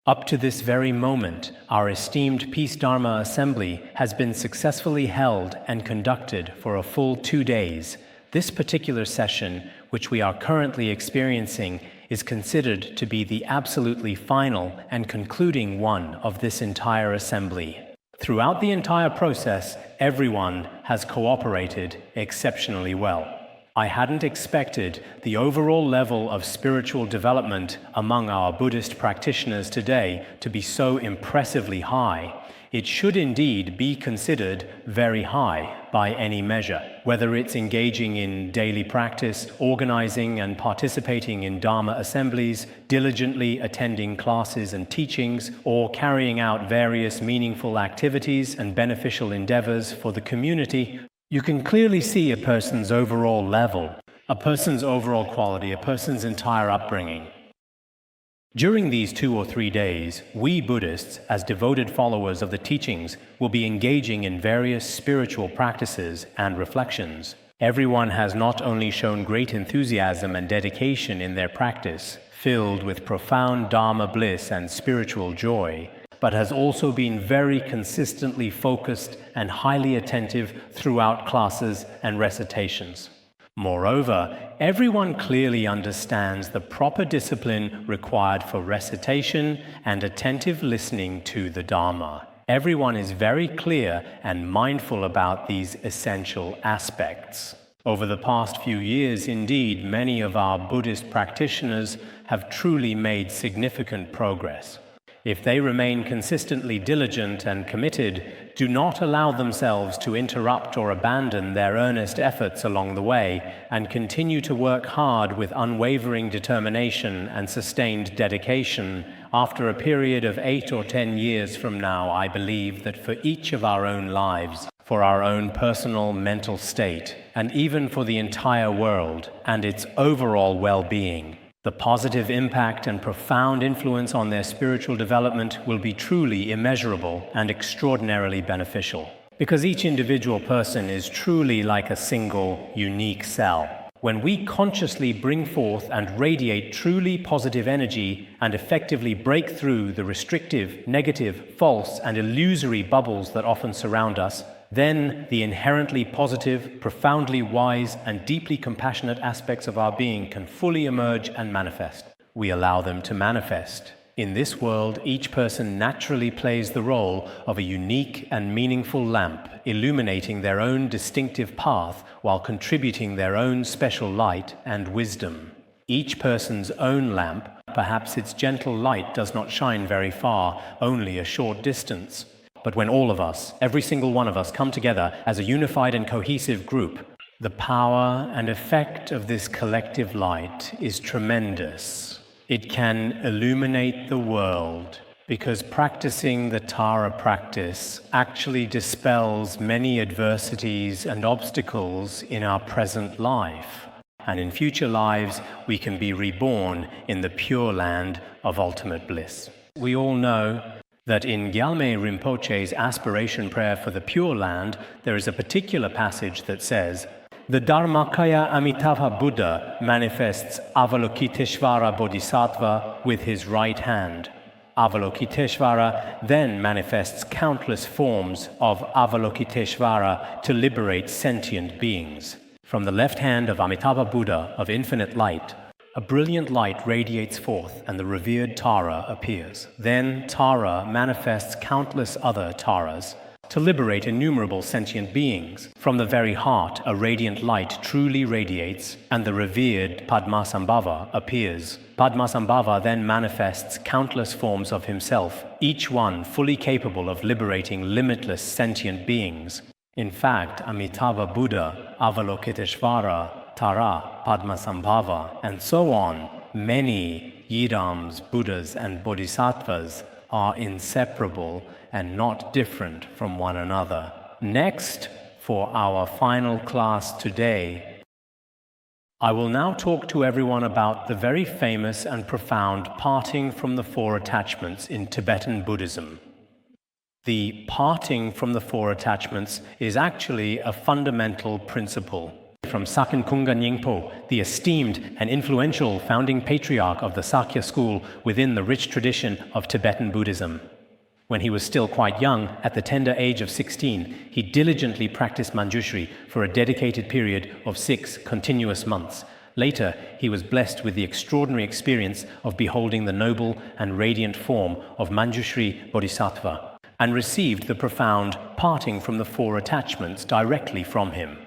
Up to this very moment, our esteemed Peace Dharma Assembly has been successfully held and conducted for a full 2 days. This particular session, which we are currently experiencing, is considered to be the absolutely final and concluding one of this entire assembly. Throughout the entire process, everyone has cooperated exceptionally well. I hadn't expected the overall level of spiritual development among our Buddhist practitioners today to be so impressively high. It should indeed be considered very high by any measure, whether it's engaging in daily practice, organizing and participating in Dharma assemblies, diligently attending classes and teachings, or carrying out various meaningful activities and beneficial endeavors for the community. You can clearly see a person's overall level, a person's overall quality, a person's entire upbringing. During these 2 or 3 days, we Buddhists, as devoted followers of the teachings, will be engaging in various spiritual practices and reflections. Everyone has not only shown great enthusiasm and dedication in their practice, filled with profound Dharma bliss and spiritual joy, but has also been very consistently focused and highly attentive throughout classes and recitations. Moreover, everyone clearly understands the proper discipline required for recitation and attentive listening to the Dharma. Everyone is very clear and mindful about these essential aspects. Over the past few years, indeed, many of our Buddhist practitioners have truly made significant progress. If they remain consistently diligent and committed, do not allow themselves to interrupt or abandon their earnest efforts along the way, and continue to work hard with unwavering determination and sustained dedication, after a period of 8 or 10 years from now, I believe that for each of our own lives, for our own personal mental state, and even for the entire world and its overall well-being, the positive impact and profound influence on their spiritual development will be truly immeasurable and extraordinarily beneficial. Because each individual person is truly like a single, unique cell. When we consciously bring forth and radiate truly positive energy and effectively break through the restrictive, negative, false, and illusory bubbles that often surround us, then the inherently positive, profoundly wise, and deeply compassionate aspects of our being can fully emerge and manifest. We allow them to manifest. In this world, each person naturally plays the role of a unique and meaningful lamp, illuminating their own distinctive path while contributing their own special light and wisdom. Each person's own lamp, perhaps its gentle light does not shine very far, only a short distance. But when all of us, every single one of us, come together as a unified and cohesive group, the power and effect of this collective light is tremendous. It can illuminate the world, because practicing the Tara practice actually dispels many adversities and obstacles in our present life. And in future lives, we can be reborn in the pure land of ultimate bliss. We all know that in Gyalme Rinpoche's aspiration prayer for the Pure Land, there is a particular passage that says, "The Dharmakaya Amitabha Buddha manifests Avalokiteshvara Bodhisattva with his right hand. Avalokiteshvara then manifests countless forms of Avalokiteshvara to liberate sentient beings. From the left hand of Amitabha Buddha of infinite light, a brilliant light radiates forth and the revered Tara appears. Then Tara manifests countless other Taras to liberate innumerable sentient beings. From the very heart, a radiant light truly radiates and the revered Padmasambhava appears. Padmasambhava then manifests countless forms of himself, each one fully capable of liberating limitless sentient beings. In fact, Amitabha Buddha, Avalokiteshvara, Tara, Padmasambhava, and so on, many Yidams, Buddhas, and Bodhisattvas are inseparable and not different from one another. Next, for our final class today, I will now talk to everyone about the very famous and profound parting from the 4 attachments in Tibetan Buddhism. The parting from the 4 attachments is actually a fundamental principle. from Saken Kunga Nyingpo, the esteemed and influential founding patriarch of the Sakya school within the rich tradition of Tibetan Buddhism. When he was still quite young, at the tender age of 16, he diligently practiced Manjushri for a dedicated period of 6 continuous months. Later, he was blessed with the extraordinary experience of beholding the noble and radiant form of Manjushri Bodhisattva, and received the profound parting from the 4 attachments directly from him.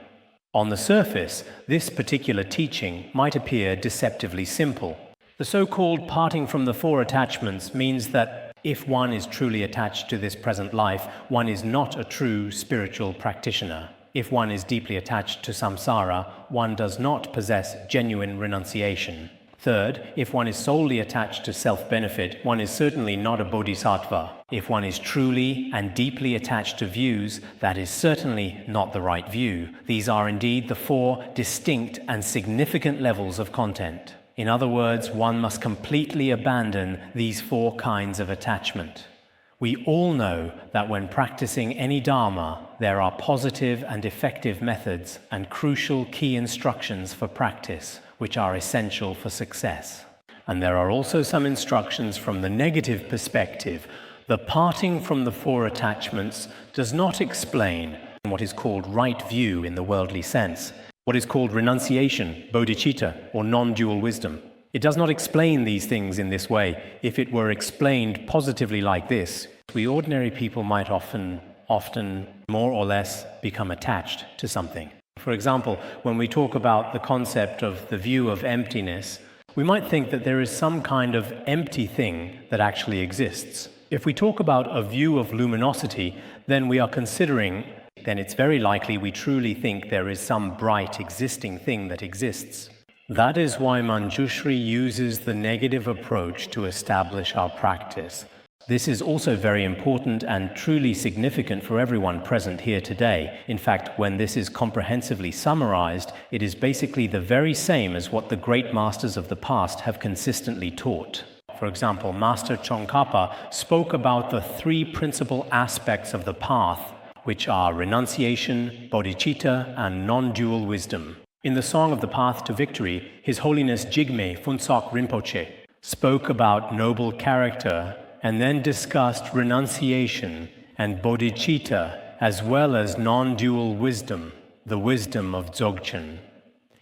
On the surface, this particular teaching might appear deceptively simple. The so-called parting from the 4 attachments means that if one is truly attached to this present life, one is not a true spiritual practitioner. If one is deeply attached to samsara, one does not possess genuine renunciation. Third, if one is solely attached to self-benefit, one is certainly not a bodhisattva. If one is truly and deeply attached to views, that is certainly not the right view. These are indeed the 4 distinct and significant levels of content. In other words, one must completely abandon these 4 kinds of attachment. We all know that when practicing any dharma, there are positive and effective methods and crucial key instructions for practice, which are essential for success. And there are also some instructions from the negative perspective. The parting from the 4 attachments does not explain what is called right view in the worldly sense, what is called renunciation, bodhicitta, or non-dual wisdom. It does not explain these things in this way. If it were explained positively like this, we ordinary people might often more or less become attached to something. For example, when we talk about the concept of the view of emptiness, we might think that there is some kind of empty thing that actually exists. If we talk about a view of luminosity, then it's very likely we truly think there is some bright existing thing that exists. That is why Manjushri uses the negative approach to establish our practice. This is also very important and truly significant for everyone present here today. In fact, when this is comprehensively summarized, it is basically the very same as what the great masters of the past have consistently taught. For example, Master Tsongkhapa spoke about the 3 principal aspects of the path, which are renunciation, bodhicitta, and non-dual wisdom. In the Song of the Path to Victory, His Holiness Jigme Phuntsok Rinpoche spoke about noble character and then discussed renunciation and bodhicitta as well as non-dual wisdom, the wisdom of Dzogchen.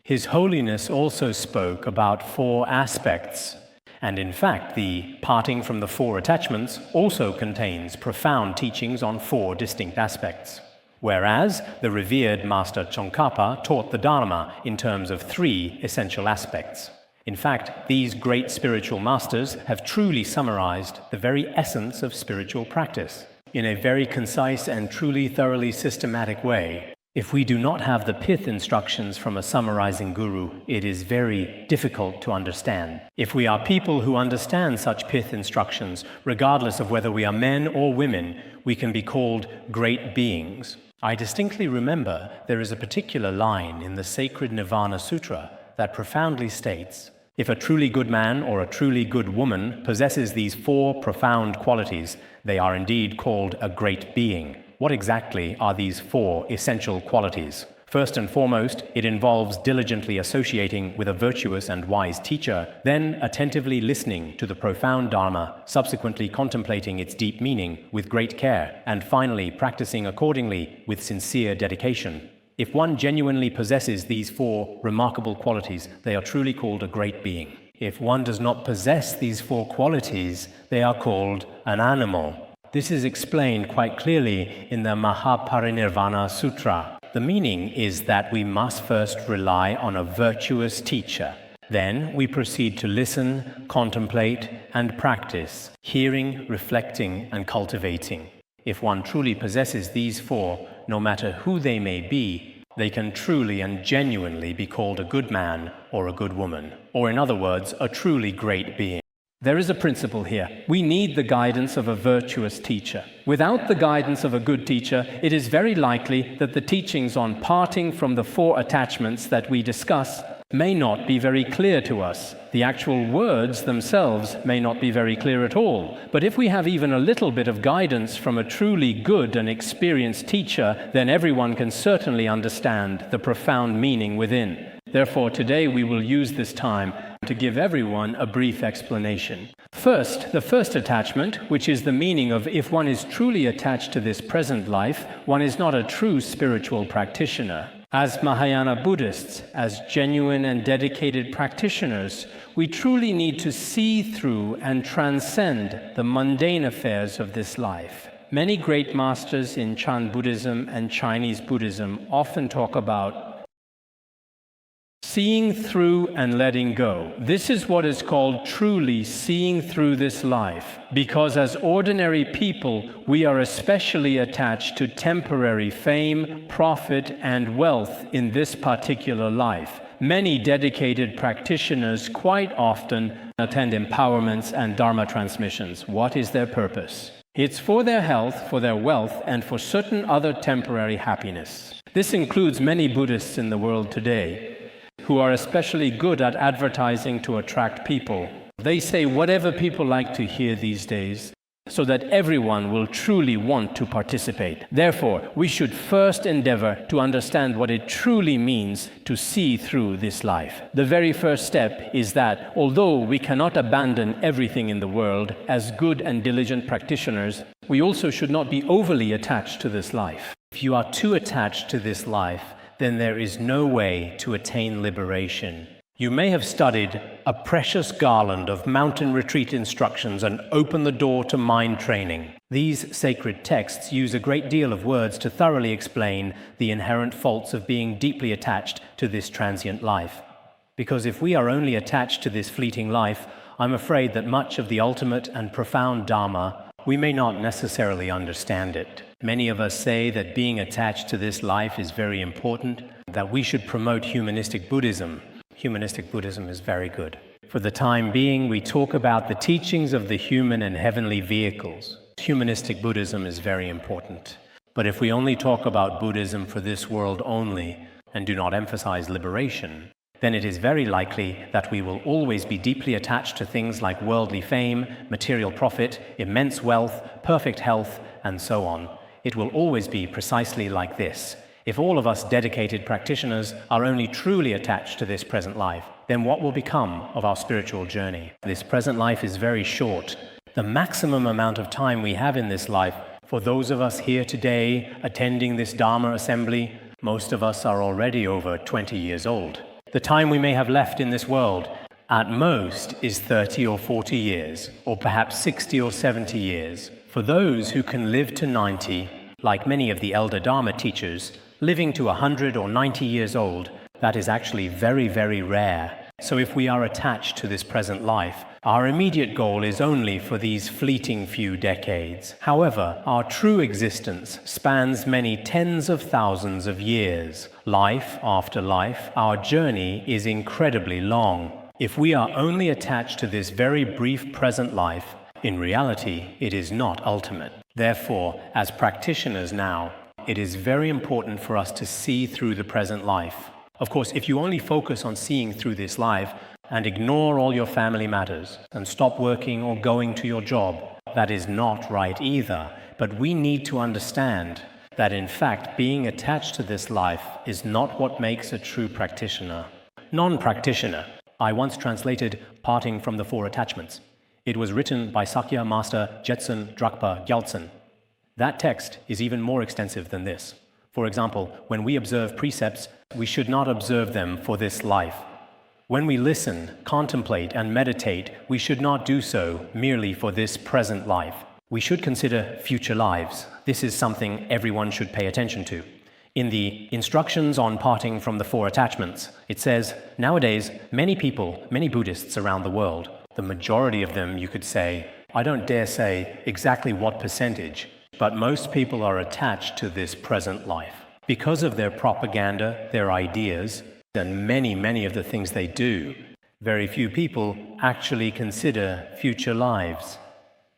His Holiness also spoke about 4 aspects, and in fact the parting from the 4 attachments also contains profound teachings on 4 distinct aspects. Whereas the revered Master Tsongkhapa taught the Dharma in terms of 3 essential aspects. In fact, these great spiritual masters have truly summarized the very essence of spiritual practice in a very concise and truly thoroughly systematic way. If we do not have the pith instructions from a summarizing guru, it is very difficult to understand. If we are people who understand such pith instructions, regardless of whether we are men or women, we can be called great beings. I distinctly remember there is a particular line in the sacred Nirvana Sutra that profoundly states, if a truly good man or a truly good woman possesses these 4 profound qualities, they are indeed called a great being. What exactly are these 4 essential qualities? First and foremost, it involves diligently associating with a virtuous and wise teacher, then attentively listening to the profound Dharma, subsequently contemplating its deep meaning with great care, and finally practicing accordingly with sincere dedication. If one genuinely possesses these 4 remarkable qualities, they are truly called a great being. If one does not possess these 4 qualities, they are called an animal. This is explained quite clearly in the Mahaparinirvana Sutra. The meaning is that we must first rely on a virtuous teacher. Then we proceed to listen, contemplate, and practice, hearing, reflecting, and cultivating. If one truly possesses these 4, no matter who they may be, they can truly and genuinely be called a good man or a good woman, or in other words, a truly great being. There is a principle here. We need the guidance of a virtuous teacher. Without the guidance of a good teacher, it is very likely that the teachings on parting from the 4 attachments that we discuss may not be very clear to us. The actual words themselves may not be very clear at all. But if we have even a little bit of guidance from a truly good and experienced teacher, then everyone can certainly understand the profound meaning within. Therefore, today we will use this time to give everyone a brief explanation. First, the first attachment, which is the meaning of if one is truly attached to this present life, one is not a true spiritual practitioner. As Mahayana Buddhists, as genuine and dedicated practitioners, we truly need to see through and transcend the mundane affairs of this life. Many great masters in Chan Buddhism and Chinese Buddhism often talk about seeing through and letting go. This is what is called truly seeing through this life, because as ordinary people, we are especially attached to temporary fame, profit, and wealth in this particular life. Many dedicated practitioners quite often attend empowerments and Dharma transmissions. What is their purpose? It's for their health, for their wealth, and for certain other temporary happiness. This includes many Buddhists in the world today who are especially good at advertising to attract people. They say whatever people like to hear these days, so that everyone will truly want to participate. Therefore, we should first endeavor to understand what it truly means to see through this life. The very first step is that, although we cannot abandon everything in the world, as good and diligent practitioners, we also should not be overly attached to this life. If you are too attached to this life, then there is no way to attain liberation. You may have studied a precious garland of mountain retreat instructions and open the door to mind training. These sacred texts use a great deal of words to thoroughly explain the inherent faults of being deeply attached to this transient life. Because if we are only attached to this fleeting life, I'm afraid that much of the ultimate and profound Dharma, we may not necessarily understand it. Many of us say that being attached to this life is very important, that we should promote humanistic Buddhism. Humanistic Buddhism is very good. For the time being, we talk about the teachings of the human and heavenly vehicles. Humanistic Buddhism is very important. But if we only talk about Buddhism for this world only and do not emphasize liberation, then it is very likely that we will always be deeply attached to things like worldly fame, material profit, immense wealth, perfect health, and so on. It will always be precisely like this. If all of us dedicated practitioners are only truly attached to this present life, then what will become of our spiritual journey? This present life is very short. The maximum amount of time we have in this life, for those of us here today attending this Dharma assembly, most of us are already over 20 years old. The time we may have left in this world, at most, is 30 or 40 years, or perhaps 60 or 70 years. For those who can live to 90, like many of the elder Dharma teachers, living to 100 or 90 years old, that is actually very, very rare. So if we are attached to this present life, our immediate goal is only for these fleeting few decades. However, our true existence spans many tens of thousands of years. Life after life, our journey is incredibly long. If we are only attached to this very brief present life, in reality, it is not ultimate. Therefore, as practitioners now, it is very important for us to see through the present life. Of course, if you only focus on seeing through this life and ignore all your family matters and stop working or going to your job, that is not right either. But we need to understand that in fact, being attached to this life is not what makes a true practitioner. Non-practitioner. I once translated Parting from the Four Attachments. It was written by Sakya Master Jetsun Drakpa Gyaltsen. That text is even more extensive than this. For example, when we observe precepts, we should not observe them for this life. When we listen, contemplate, and meditate, we should not do so merely for this present life. We should consider future lives. This is something everyone should pay attention to. In the instructions on parting from the four attachments, it says, nowadays, many people, many Buddhists around the world, the majority of them, you could say, I don't dare say exactly what percentage, but most people are attached to this present life. Because of their propaganda, their ideas, and many of the things they do, very few people actually consider future lives.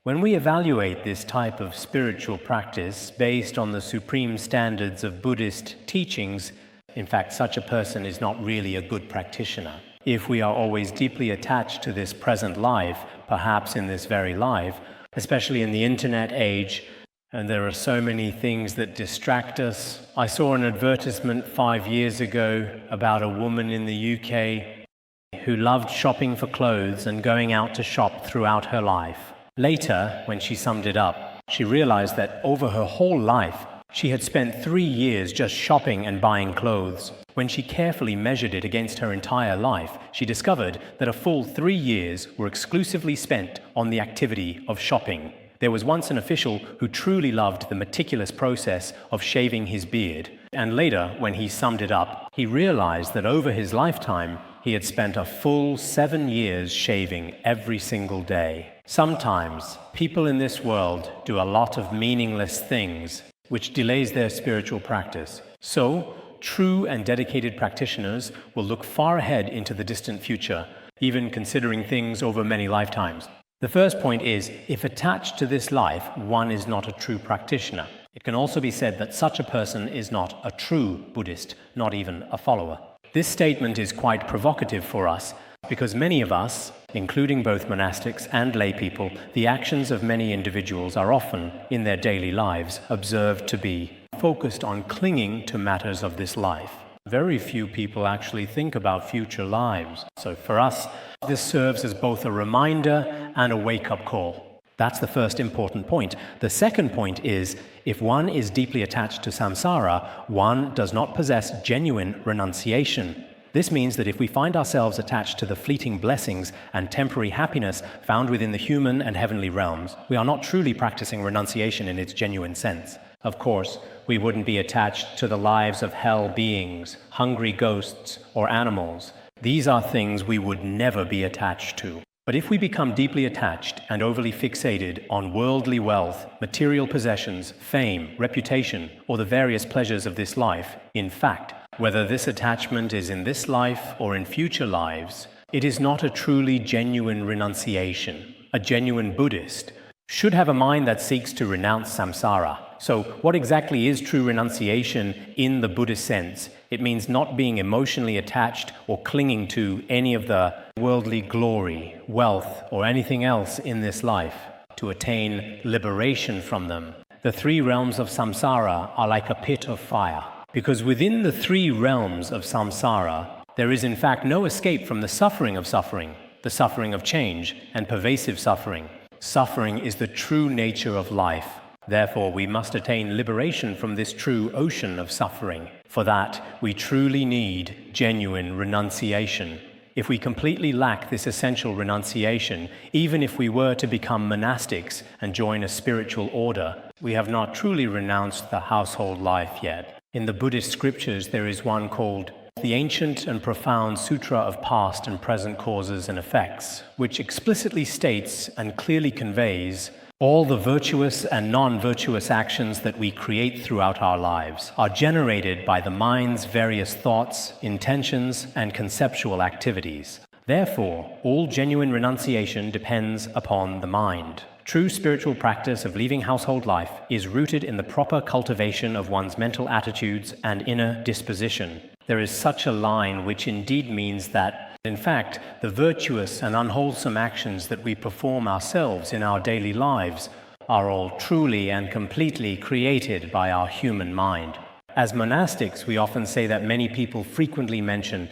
When we evaluate this type of spiritual practice based on the supreme standards of Buddhist teachings, In fact, such a person is not really a good practitioner. If we are always deeply attached to this present life, perhaps in this very life, especially in the internet age, and there are so many things that distract us. I saw an advertisement 5 years ago about a woman in the UK who loved shopping for clothes and going out to shop throughout her life. Later, when she summed it up, she realized that over her whole life, she had spent 3 years just shopping and buying clothes. When she carefully measured it against her entire life, she discovered that a full 3 years were exclusively spent on the activity of shopping. There was once an official who truly loved the meticulous process of shaving his beard, and later, when he summed it up, he realized that over his lifetime, he had spent a full 7 years shaving every single day. Sometimes, people in this world do a lot of meaningless things, which delays their spiritual practice. So, true and dedicated practitioners will look far ahead into the distant future, even considering things over many lifetimes. The first point is, if attached to this life, one is not a true practitioner. It can also be said that such a person is not a true Buddhist, not even a follower. This statement is quite provocative for us, because many of us, including both monastics and lay people, the actions of many individuals are often, in their daily lives, observed to be focused on clinging to matters of this life. Very few people actually think about future lives. So for us, this serves as both a reminder and a wake-up call. That's the first important point. The second point is, if one is deeply attached to samsara, one does not possess genuine renunciation. This means that if we find ourselves attached to the fleeting blessings and temporary happiness found within the human and heavenly realms, we are not truly practicing renunciation in its genuine sense. Of course, we wouldn't be attached to the lives of hell beings, hungry ghosts, or animals. These are things we would never be attached to. But if we become deeply attached and overly fixated on worldly wealth, material possessions, fame, reputation, or the various pleasures of this life, in fact, whether this attachment is in this life or in future lives, it is not a truly genuine renunciation. A genuine Buddhist should have a mind that seeks to renounce samsara. So, what exactly is true renunciation in the Buddhist sense? It means not being emotionally attached or clinging to any of the worldly glory, wealth, or anything else in this life to attain liberation from them. The 3 realms of samsara are like a pit of fire, because within the 3 realms of samsara, there is in fact no escape from the suffering of change, and pervasive suffering. Suffering is the true nature of life. Therefore, we must attain liberation from this true ocean of suffering. For that, we truly need genuine renunciation. If we completely lack this essential renunciation, even if we were to become monastics and join a spiritual order, we have not truly renounced the household life yet. In the Buddhist scriptures, there is one called the Ancient and Profound Sutra of Past and Present Causes and Effects, which explicitly states and clearly conveys all the virtuous and non-virtuous actions that we create throughout our lives are generated by the mind's various thoughts, intentions, and conceptual activities. Therefore, all genuine renunciation depends upon the mind. True spiritual practice of leaving household life is rooted in the proper cultivation of one's mental attitudes and inner disposition. There is such a line which indeed means that, in fact, the virtuous and unwholesome actions that we perform ourselves in our daily lives are all truly and completely created by our human mind. As monastics, we often say that many people frequently mention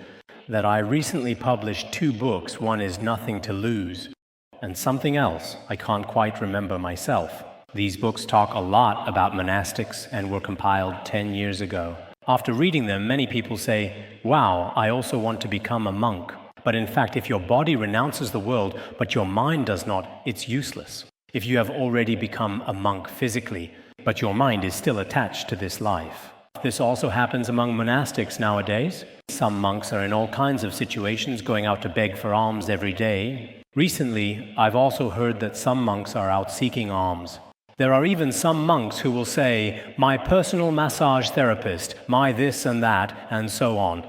that I recently published 2 books. One is Nothing to Lose, and something else I can't quite remember myself. These books talk a lot about monastics and were compiled 10 years ago. After reading them, many people say, wow, I also want to become a monk. But in fact, if your body renounces the world, but your mind does not, it's useless. If you have already become a monk physically, but your mind is still attached to this life. This also happens among monastics nowadays. Some monks are in all kinds of situations, going out to beg for alms every day. Recently, I've also heard that some monks are out seeking alms. There are even some monks who will say, my personal massage therapist, my this and that, and so on.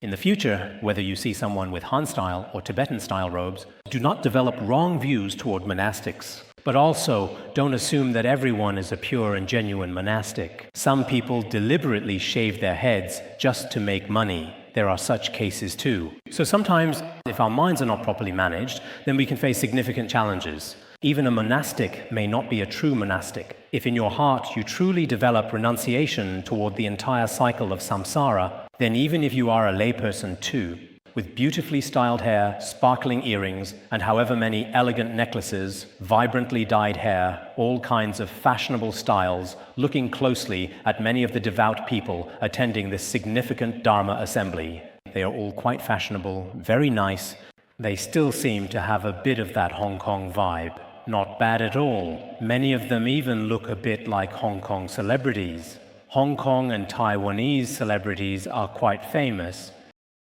In the future, whether you see someone with Han-style or Tibetan-style robes, do not develop wrong views toward monastics. But also, don't assume that everyone is a pure and genuine monastic. Some people deliberately shave their heads just to make money. There are such cases too. So sometimes, if our minds are not properly managed, then we can face significant challenges. Even a monastic may not be a true monastic. If in your heart you truly develop renunciation toward the entire cycle of samsara, then even if you are a layperson too, with beautifully styled hair, sparkling earrings, and however many elegant necklaces, vibrantly dyed hair, all kinds of fashionable styles, looking closely at many of the devout people attending this significant Dharma assembly. They are all quite fashionable, very nice. They still seem to have a bit of that Hong Kong vibe. Not bad at all. Many of them even look a bit like Hong Kong celebrities. Hong Kong and Taiwanese celebrities are quite famous.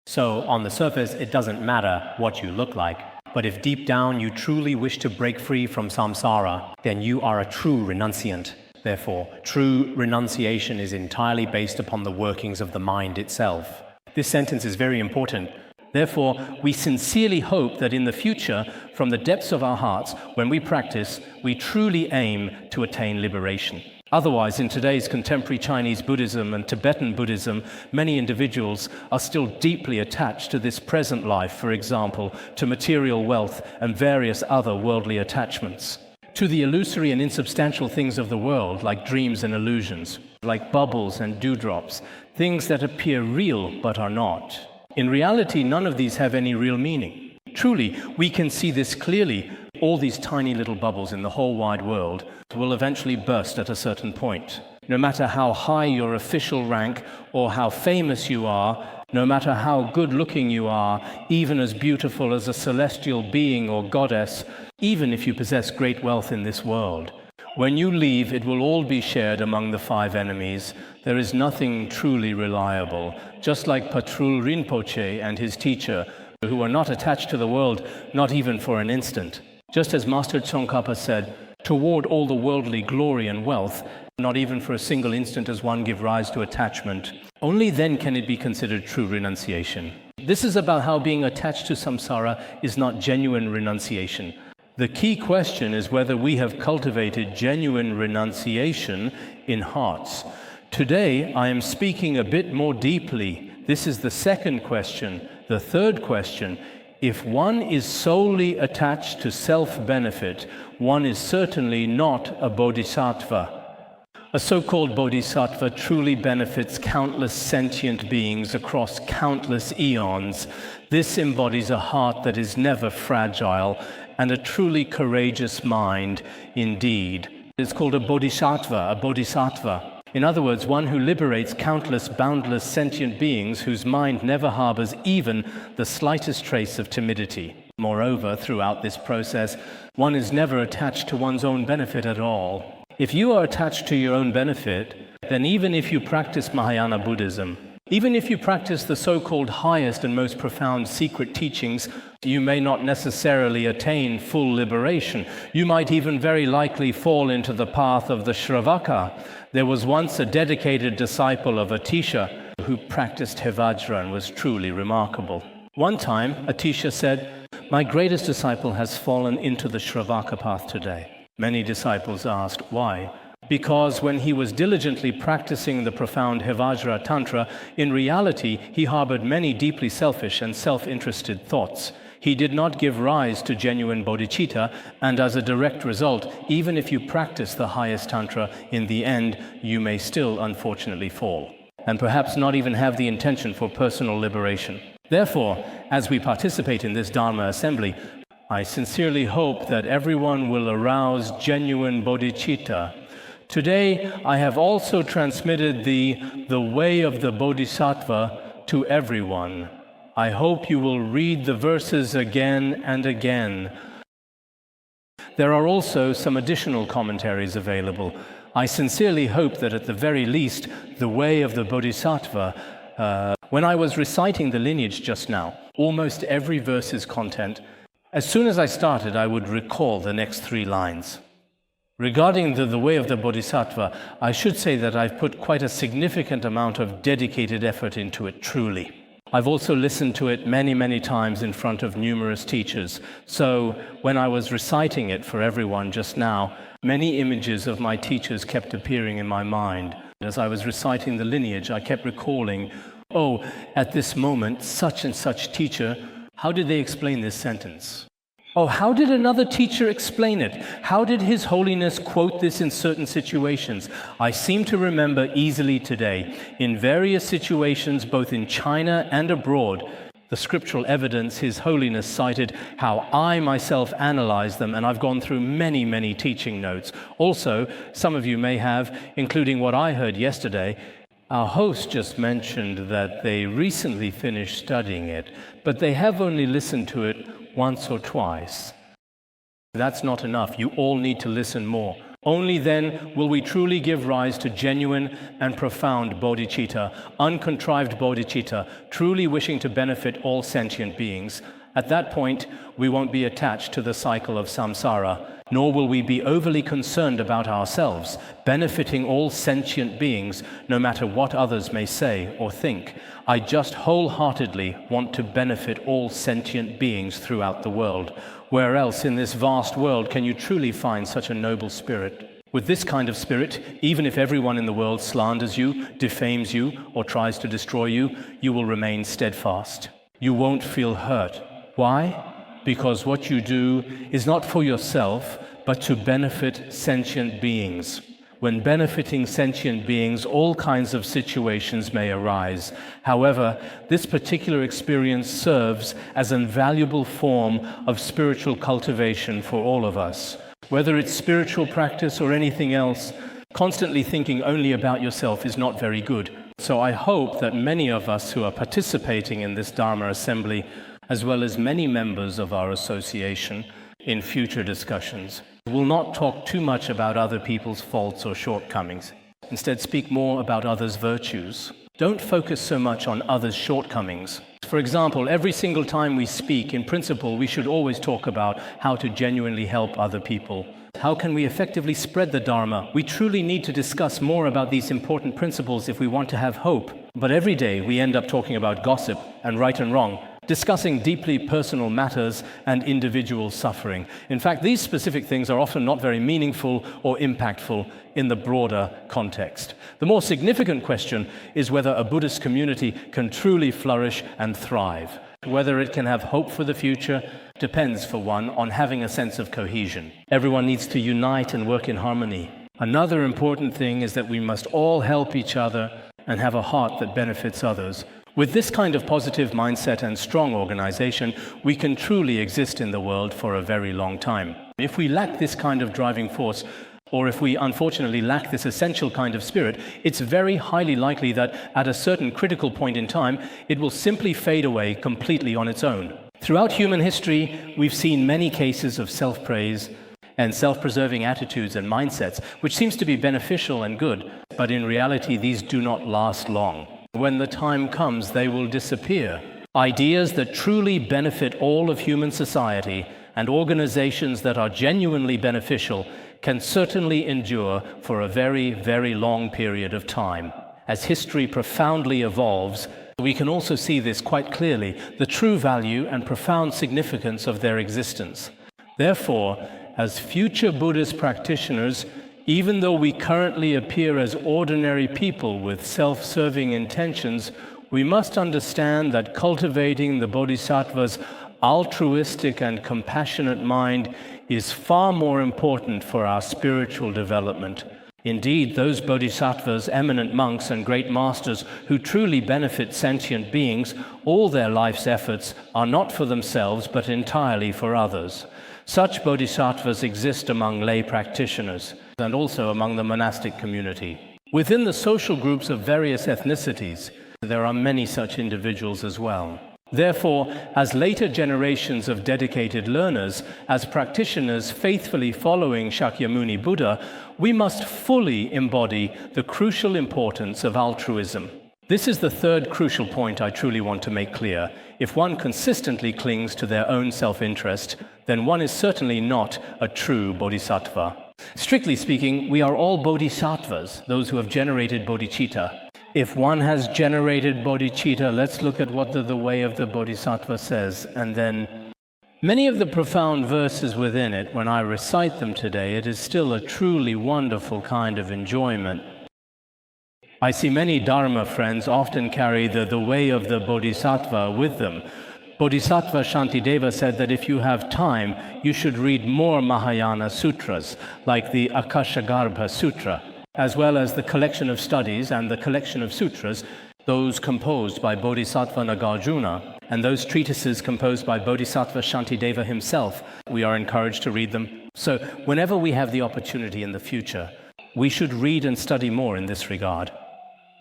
So, on the surface, it doesn't matter what you look like. But if deep down you truly wish to break free from samsara, then you are a true renunciant. Therefore, true renunciation is entirely based upon the workings of the mind itself. This sentence is very important. Therefore, we sincerely hope that in the future, from the depths of our hearts, when we practice, we truly aim to attain liberation. Otherwise, in today's contemporary Chinese Buddhism and Tibetan Buddhism, many individuals are still deeply attached to this present life, for example, to material wealth and various other worldly attachments, to the illusory and insubstantial things of the world, like dreams and illusions, like bubbles and dewdrops, things that appear real but are not. In reality, none of these have any real meaning. Truly, we can see this clearly. All these tiny little bubbles in the whole wide world will eventually burst at a certain point. No matter how high your official rank or how famous you are, no matter how good-looking you are, even as beautiful as a celestial being or goddess, even if you possess great wealth in this world, when you leave, it will all be shared among the five enemies. There is nothing truly reliable. Just like Patrul Rinpoche and his teacher, who were not attached to the world, not even for an instant. Just as Master Tsongkhapa said, toward all the worldly glory and wealth, not even for a single instant does one give rise to attachment. Only then can it be considered true renunciation. This is about how being attached to samsara is not genuine renunciation. The key question is whether we have cultivated genuine renunciation in hearts. Today, I am speaking a bit more deeply. This is the second question. The third question: if one is solely attached to self-benefit, one is certainly not a bodhisattva. A so-called bodhisattva truly benefits countless sentient beings across countless eons. This embodies a heart that is never fragile and a truly courageous mind indeed. It's called a bodhisattva. In other words, one who liberates countless boundless sentient beings whose mind never harbors even the slightest trace of timidity. Moreover, throughout this process, one is never attached to one's own benefit at all. If you are attached to your own benefit, then even if you practice Mahayana Buddhism, even if you practice the so-called highest and most profound secret teachings, you may not necessarily attain full liberation. You might even very likely fall into the path of the Shravaka. There was once a dedicated disciple of Atisha who practiced Hevajra and was truly remarkable. One time, Atisha said, "My greatest disciple has fallen into the Shravaka path today." Many disciples asked, why? Because when he was diligently practicing the profound Hevajra Tantra, in reality, he harbored many deeply selfish and self-interested thoughts. He did not give rise to genuine bodhicitta, and as a direct result, even if you practice the highest Tantra, in the end, you may still unfortunately fall, and perhaps not even have the intention for personal liberation. Therefore, as we participate in this Dharma assembly, I sincerely hope that everyone will arouse genuine bodhicitta. Today, I have also transmitted the way of the Bodhisattva to everyone. I hope you will read the verses again and again. There are also some additional commentaries available. I sincerely hope that at the very least, the way of the Bodhisattva, when I was reciting the lineage just now, almost every verse's content, as soon as I started, I would recall the next 3 lines. Regarding the way of the Bodhisattva, I should say that I've put quite a significant amount of dedicated effort into it, truly. I've also listened to it many, many times in front of numerous teachers. So when I was reciting it for everyone just now, many images of my teachers kept appearing in my mind. As I was reciting the lineage, I kept recalling, oh, at this moment, such and such teacher, how did they explain this sentence? Oh, how did another teacher explain it? How did His Holiness quote this in certain situations? I seem to remember easily today, in various situations, both in China and abroad, the scriptural evidence His Holiness cited, how I myself analyzed them, and I've gone through many, many teaching notes. Also, some of you may have, including what I heard yesterday, our host just mentioned that they recently finished studying it, but they have only listened to it once or twice. That's not enough. You all need to listen more. Only then will we truly give rise to genuine and profound bodhicitta, uncontrived bodhicitta, truly wishing to benefit all sentient beings. At that point, we won't be attached to the cycle of samsara, nor will we be overly concerned about ourselves, benefiting all sentient beings, no matter what others may say or think. I just wholeheartedly want to benefit all sentient beings throughout the world. Where else in this vast world can you truly find such a noble spirit? With this kind of spirit, even if everyone in the world slanders you, defames you, or tries to destroy you, you will remain steadfast. You won't feel hurt. Why? Because what you do is not for yourself, but to benefit sentient beings. When benefiting sentient beings, all kinds of situations may arise. However, this particular experience serves as an invaluable form of spiritual cultivation for all of us. Whether it's spiritual practice or anything else, constantly thinking only about yourself is not very good. So I hope that many of us who are participating in this Dharma assembly, as well as many members of our association in future discussions, will not talk too much about other people's faults or shortcomings. Instead, speak more about others' virtues. Don't focus so much on others' shortcomings. For example, every single time we speak, in principle, we should always talk about how to genuinely help other people. How can we effectively spread the Dharma? We truly need to discuss more about these important principles if we want to have hope. But every day we end up talking about gossip and right and wrong, discussing deeply personal matters and individual suffering. In fact, these specific things are often not very meaningful or impactful in the broader context. The more significant question is whether a Buddhist community can truly flourish and thrive. Whether it can have hope for the future depends, for one, on having a sense of cohesion. Everyone needs to unite and work in harmony. Another important thing is that we must all help each other and have a heart that benefits others. With this kind of positive mindset and strong organization, we can truly exist in the world for a very long time. If we lack this kind of driving force, or if we unfortunately lack this essential kind of spirit, it's very highly likely that at a certain critical point in time, it will simply fade away completely on its own. Throughout human history, we've seen many cases of self-praise and self-preserving attitudes and mindsets, which seems to be beneficial and good, but in reality, these do not last long. When the time comes, they will disappear. Ideas that truly benefit all of human society and organizations that are genuinely beneficial can certainly endure for a very, very long period of time. As history profoundly evolves, we can also see this quite clearly, the true value and profound significance of their existence. Therefore, as future Buddhist practitioners, even though we currently appear as ordinary people with self-serving intentions, we must understand that cultivating the Bodhisattva's altruistic and compassionate mind is far more important for our spiritual development. Indeed, those bodhisattvas, eminent monks, and great masters who truly benefit sentient beings, all their life's efforts are not for themselves but entirely for others. Such bodhisattvas exist among lay practitioners and also among the monastic community. Within the social groups of various ethnicities, there are many such individuals as well. Therefore, as later generations of dedicated learners, as practitioners faithfully following Shakyamuni Buddha, we must fully embody the crucial importance of altruism. This is the third crucial point I truly want to make clear. If one consistently clings to their own self-interest, then one is certainly not a true bodhisattva. Strictly speaking, we are all bodhisattvas, those who have generated bodhicitta. if one has generated bodhicitta, let's look at what the way of the bodhisattva says. And then many of the profound verses within it, when I recite them today, it is still a truly wonderful kind of enjoyment. I see many Dharma friends often carry the way of the bodhisattva with them. Bodhisattva Shantideva said that if you have time, you should read more Mahayana sutras, like the Akashagarbha Sutra, as well as the collection of studies and the collection of sutras, those composed by Bodhisattva Nagarjuna, and those treatises composed by Bodhisattva Shantideva himself. We are encouraged to read them. So whenever we have the opportunity in the future, we should read and study more in this regard.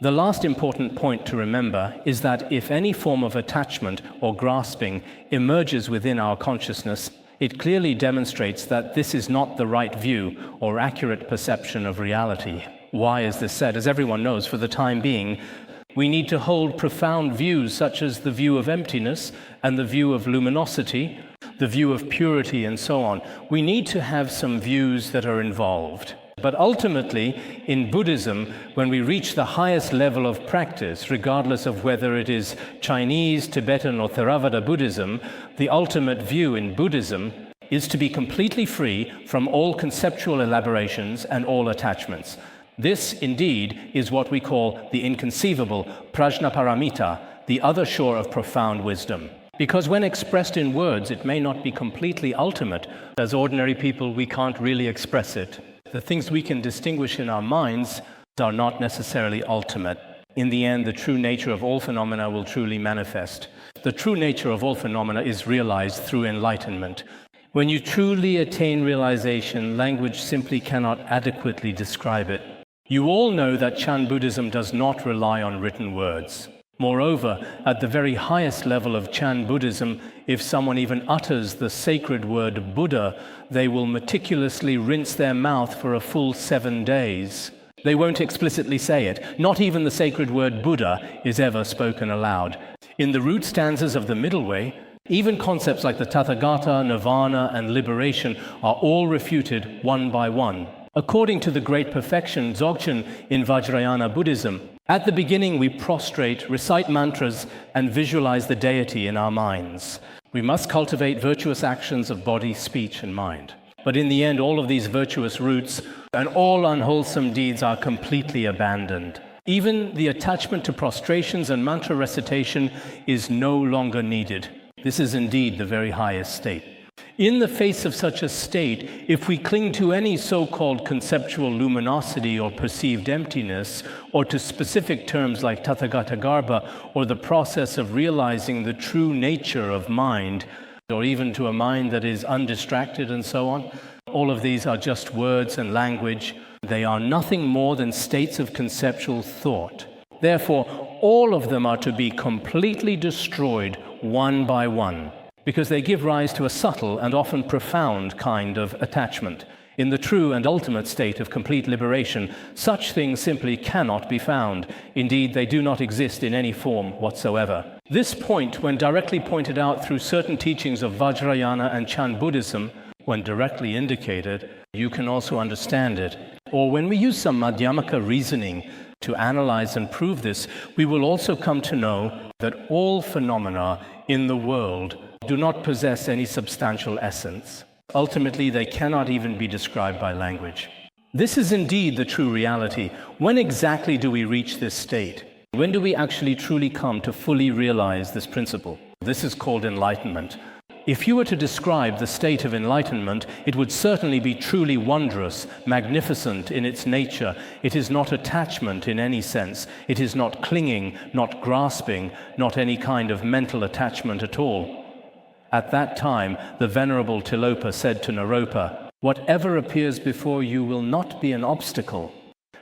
The last important point to remember is that if any form of attachment or grasping emerges within our consciousness, it clearly demonstrates that this is not the right view or accurate perception of reality. Why is this said? As everyone knows, for the time being, we need to hold profound views such as the view of emptiness and the view of luminosity, the view of purity, and so on. We need to have some views that are involved. But ultimately, in Buddhism, when we reach the highest level of practice, regardless of whether it is Chinese, Tibetan, or Theravada Buddhism, the ultimate view in Buddhism is to be completely free from all conceptual elaborations and all attachments. This, indeed, is what we call the inconceivable, prajnaparamita, the other shore of profound wisdom. Because when expressed in words, it may not be completely ultimate. As ordinary people, we can't really express it. The things we can distinguish in our minds are not necessarily ultimate. In the end, the true nature of all phenomena will truly manifest. The true nature of all phenomena is realized through enlightenment. When you truly attain realization, language simply cannot adequately describe it. You all know that Chan Buddhism does not rely on written words. Moreover, at the very highest level of Chan Buddhism, if someone even utters the sacred word Buddha, they will meticulously rinse their mouth for a full 7 days. They won't explicitly say it. Not even the sacred word Buddha is ever spoken aloud. In the root stanzas of the Middle Way, even concepts like the Tathagata, Nirvana, and liberation are all refuted one by one. According to the great perfection Dzogchen in Vajrayana Buddhism, at the beginning we prostrate, recite mantras, and visualize the deity in our minds. We must cultivate virtuous actions of body, speech, and mind. But in the end, all of these virtuous roots and all unwholesome deeds are completely abandoned. Even the attachment to prostrations and mantra recitation is no longer needed. This is indeed the very highest state. In the face of such a state, if we cling to any so-called conceptual luminosity or perceived emptiness, or to specific terms like Tathagatagarbha, or the process of realizing the true nature of mind, or even to a mind that is undistracted and so on, all of these are just words and language. They are nothing more than states of conceptual thought. Therefore, all of them are to be completely destroyed one by one, because they give rise to a subtle and often profound kind of attachment. In the true and ultimate state of complete liberation, such things simply cannot be found. Indeed, they do not exist in any form whatsoever. This point, when directly pointed out through certain teachings of Vajrayana and Chan Buddhism, when directly indicated, you can also understand it. Or when we use some Madhyamaka reasoning to analyze and prove this, we will also come to know that all phenomena in the world do not possess any substantial essence. Ultimately, they cannot even be described by language. This is indeed the true reality. When exactly do we reach this state? When do we actually truly come to fully realize this principle? This is called enlightenment. If you were to describe the state of enlightenment, it would certainly be truly wondrous, magnificent in its nature. It is not attachment in any sense. It is not clinging, not grasping, not any kind of mental attachment at all. At that time, the Venerable Tilopa said to Naropa, "Whatever appears before you will not be an obstacle.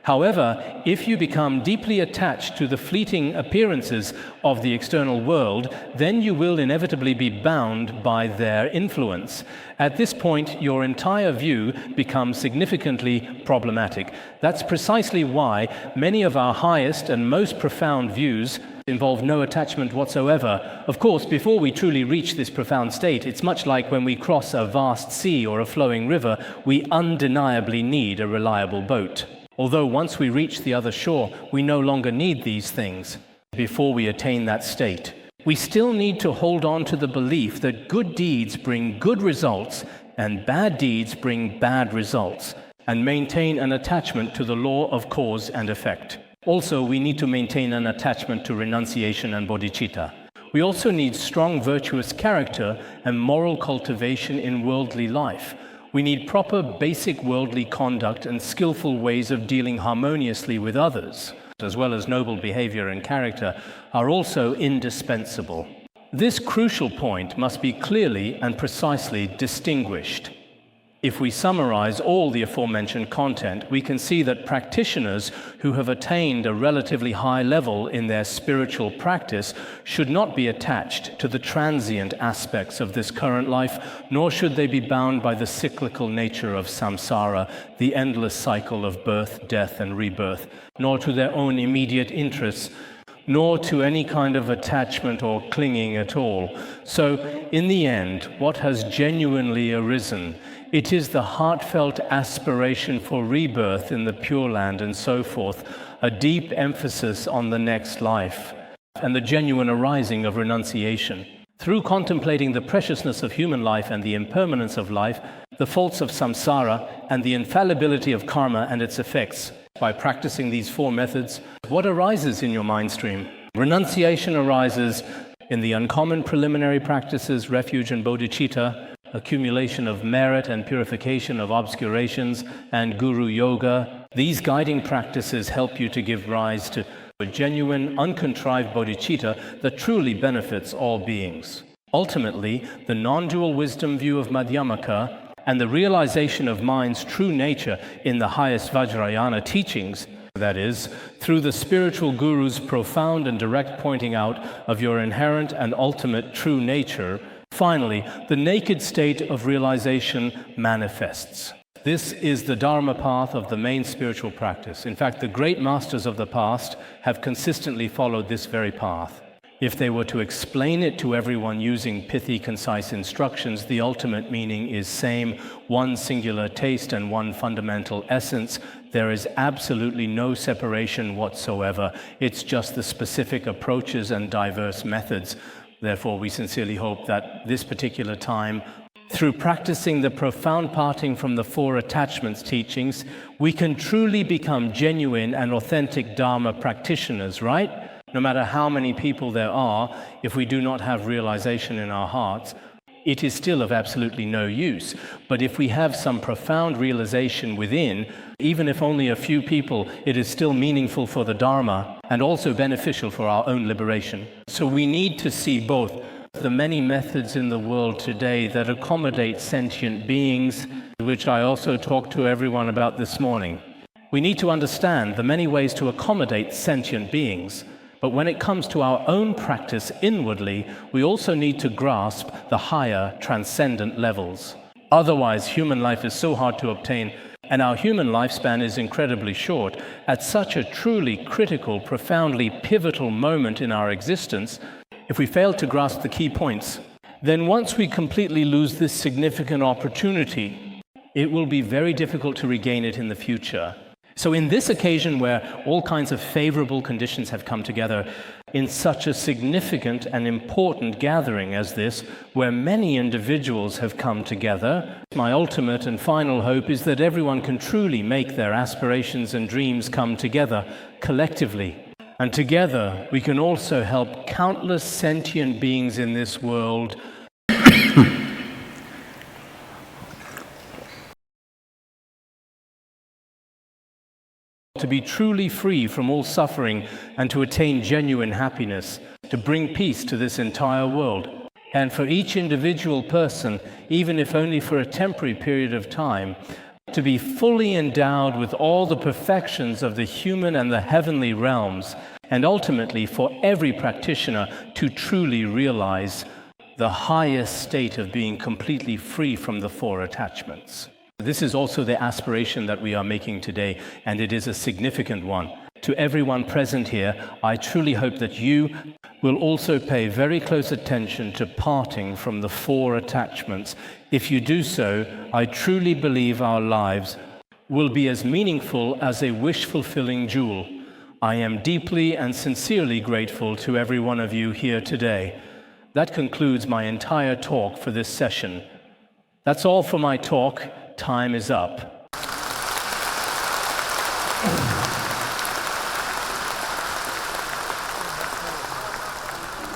However, if you become deeply attached to the fleeting appearances of the external world, then you will inevitably be bound by their influence. At this point, your entire view becomes significantly problematic. That's precisely why many of our highest and most profound views involve no attachment whatsoever. Of course, before we truly reach this profound state, it's much like when we cross a vast sea or a flowing river, we undeniably need a reliable boat. Although once we reach the other shore, we no longer need these things before we attain that state. We still need to hold on to the belief that good deeds bring good results and bad deeds bring bad results, and maintain an attachment to the law of cause and effect. Also, we need to maintain an attachment to renunciation and bodhicitta. We also need strong virtuous character and moral cultivation in worldly life. We need proper basic worldly conduct and skillful ways of dealing harmoniously with others, as well as noble behavior and character, are also indispensable. This crucial point must be clearly and precisely distinguished. If we summarize all the aforementioned content, we can see that practitioners who have attained a relatively high level in their spiritual practice should not be attached to the transient aspects of this current life, nor should they be bound by the cyclical nature of samsara, the endless cycle of birth, death, and rebirth, nor to their own immediate interests, nor to any kind of attachment or clinging at all. So, in the end, what has genuinely arisen? It is the heartfelt aspiration for rebirth in the Pure Land and so forth, a deep emphasis on the next life, and the genuine arising of renunciation. Through contemplating the preciousness of human life and the impermanence of life, the faults of samsara, and the infallibility of karma and its effects, by practicing these four methods, what arises in your mind stream? Renunciation arises in the uncommon preliminary practices, refuge and bodhicitta, accumulation of merit and purification of obscurations, and guru yoga. These guiding practices help you to give rise to a genuine, uncontrived bodhicitta that truly benefits all beings. Ultimately, the non-dual wisdom view of Madhyamaka and the realization of mind's true nature in the highest Vajrayana teachings, that is, through the spiritual guru's profound and direct pointing out of your inherent and ultimate true nature, finally, the naked state of realization manifests. This is the Dharma path of the main spiritual practice. In fact, the great masters of the past have consistently followed this very path. If they were to explain it to everyone using pithy, concise instructions, the ultimate meaning is same, one singular taste and one fundamental essence. There is absolutely no separation whatsoever. It's just the specific approaches and diverse methods. Therefore, we sincerely hope that this particular time, through practicing the profound parting from the four attachments teachings, we can truly become genuine and authentic Dharma practitioners, right? No matter how many people there are, if we do not have realization in our hearts, it is still of absolutely no use. But if we have some profound realization within, even if only a few people, it is still meaningful for the Dharma and also beneficial for our own liberation. So we need to see both the many methods in the world today that accommodate sentient beings, which I also talked to everyone about this morning. We need to understand the many ways to accommodate sentient beings. But when it comes to our own practice inwardly, we also need to grasp the higher transcendent levels. Otherwise, human life is so hard to obtain, and our human lifespan is incredibly short. At such a truly critical, profoundly pivotal moment in our existence, if we fail to grasp the key points, then once we completely lose this significant opportunity, it will be very difficult to regain it in the future. So in this occasion where all kinds of favorable conditions have come together, in such a significant and important gathering as this, where many individuals have come together, my ultimate and final hope is that everyone can truly make their aspirations and dreams come together collectively. And together we can also help countless sentient beings in this world to be truly free from all suffering and to attain genuine happiness, to bring peace to this entire world. And for each individual person, even if only for a temporary period of time, to be fully endowed with all the perfections of the human and the heavenly realms, and ultimately for every practitioner to truly realize the highest state of being completely free from the four attachments. This is also the aspiration that we are making today, and it is a significant one. To everyone present here, I truly hope that you will also pay very close attention to parting from the four attachments. If you do so, I truly believe our lives will be as meaningful as a wish-fulfilling jewel. I am deeply and sincerely grateful to every one of you here today. That concludes my entire talk for this session. That's all for my talk. Time is up.